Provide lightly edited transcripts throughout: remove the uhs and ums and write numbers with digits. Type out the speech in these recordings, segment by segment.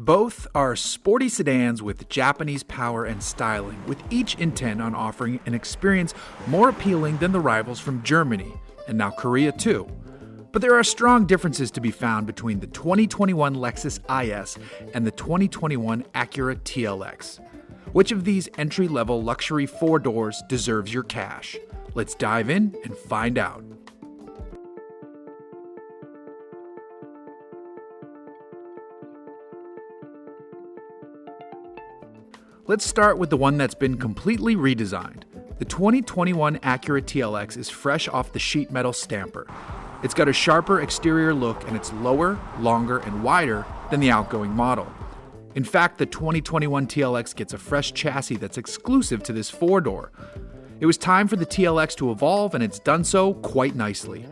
Both are sporty sedans with Japanese power and styling, with each intent on offering an experience more appealing than the rivals from Germany, and now Korea too. But there are strong differences to be found between the 2021 Lexus IS and the 2021 Acura TLX. Which of these entry-level luxury four-doors deserves your cash? Let's dive in and find out. Let's start with the one that's been completely redesigned. The 2021 Acura TLX is fresh off the sheet metal stamper. It's got a sharper exterior look and it's lower, longer, and wider than the outgoing model. In fact, the 2021 TLX gets a fresh chassis that's exclusive to this four-door. It was time for the TLX to evolve, and it's done so quite nicely.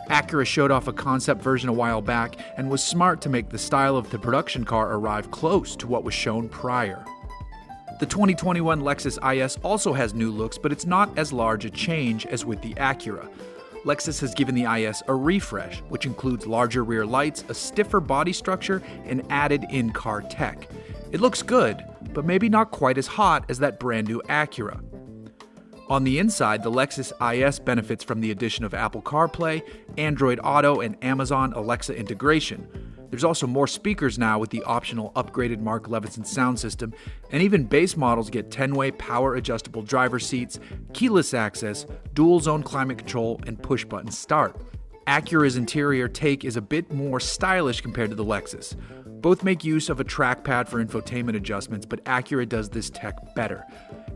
Acura showed off a concept version a while back and was smart to make the style of the production car arrive close to what was shown prior. The 2021 Lexus IS also has new looks, but it's not as large a change as with the Acura. Lexus has given the IS a refresh, which includes larger rear lights, a stiffer body structure, and added in-car tech. It looks good, but maybe not quite as hot as that brand new Acura. On the inside, the Lexus IS benefits from the addition of Apple CarPlay, Android Auto, and Amazon Alexa integration. There's also more speakers now with the optional upgraded Mark Levinson sound system, and even base models get 10-way power-adjustable driver seats, keyless access, dual-zone climate control, and push-button start. Acura's interior take is a bit more stylish compared to the Lexus. Both make use of a trackpad for infotainment adjustments, but Acura does this tech better.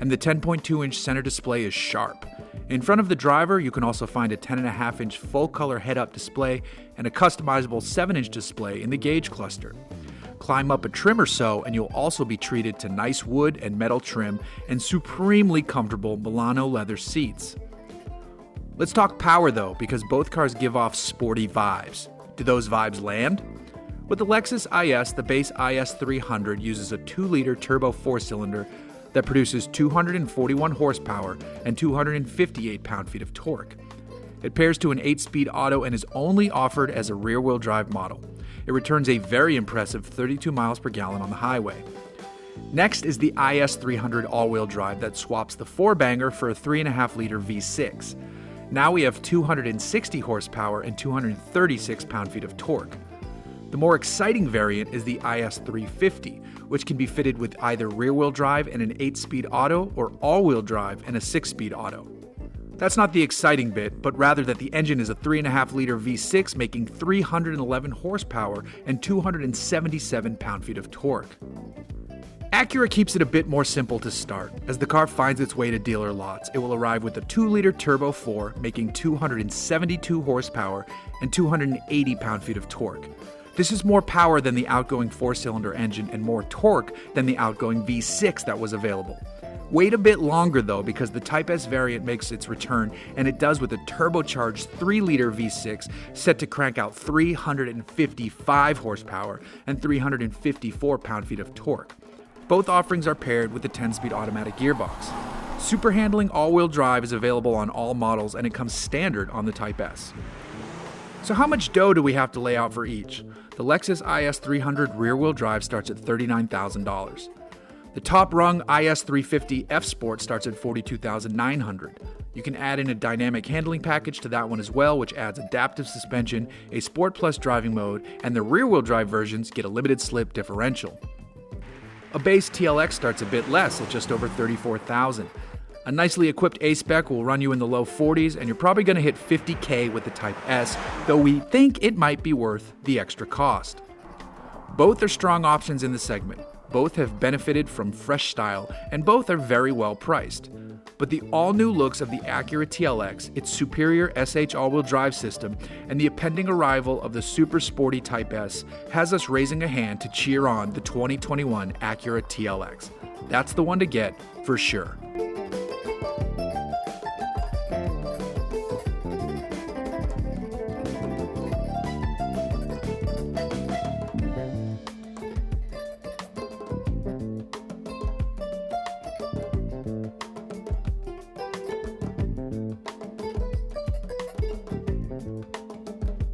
And the 10.2-inch center display is sharp. In front of the driver, you can also find a 10.5-inch full-color head-up display and a customizable 7-inch display in the gauge cluster. Climb up a trim or so, and you'll also be treated to nice wood and metal trim and supremely comfortable Milano leather seats. Let's talk power though, because both cars give off sporty vibes. Do those vibes land? With the Lexus IS, the base IS 300 uses a 2-liter turbo 4-cylinder that produces 241 horsepower and 258 pound-feet of torque. It pairs to an 8-speed auto and is only offered as a rear-wheel drive model. It returns a very impressive 32 miles per gallon on the highway. Next is the IS 300 all-wheel drive that swaps the 4-banger for a 3.5-liter V6. Now we have 260 horsepower and 236 pound-feet of torque. The more exciting variant is the IS 350, which can be fitted with either rear-wheel drive and an 8-speed auto or all-wheel drive and a 6-speed auto. That's not the exciting bit, but rather that the engine is a 3.5-liter V6 making 311 horsepower and 277 pound-feet of torque. Acura keeps it a bit more simple to start. As the car finds its way to dealer lots, it will arrive with a 2-liter Turbo 4 making 272 horsepower and 280 pound-feet of torque. This is more power than the outgoing 4-cylinder engine and more torque than the outgoing V6 that was available. Wait a bit longer though, because the Type S variant makes its return, and it does with a turbocharged 3-liter V6 set to crank out 355 horsepower and 354 pound-feet of torque. Both offerings are paired with the 10-speed automatic gearbox. Super handling all-wheel drive is available on all models, and it comes standard on the Type S. So how much dough do we have to lay out for each? The Lexus IS 300 rear-wheel drive starts at $39,000. The top-rung IS 350 F Sport starts at $42,900. You can add in a dynamic handling package to that one as well, which adds adaptive suspension, a Sport Plus driving mode, and the rear-wheel drive versions get a limited slip differential. A base TLX starts a bit less at just over $34,000. A nicely equipped A-Spec will run you in the low 40s, and you're probably going to hit $50K with the Type S, though we think it might be worth the extra cost. Both are strong options in the segment. Both have benefited from fresh style, and both are very well priced. But the all-new looks of the Acura TLX, its superior SH all-wheel drive system, and the impending arrival of the super sporty Type S has us raising a hand to cheer on the 2021 Acura TLX. That's the one to get for sure.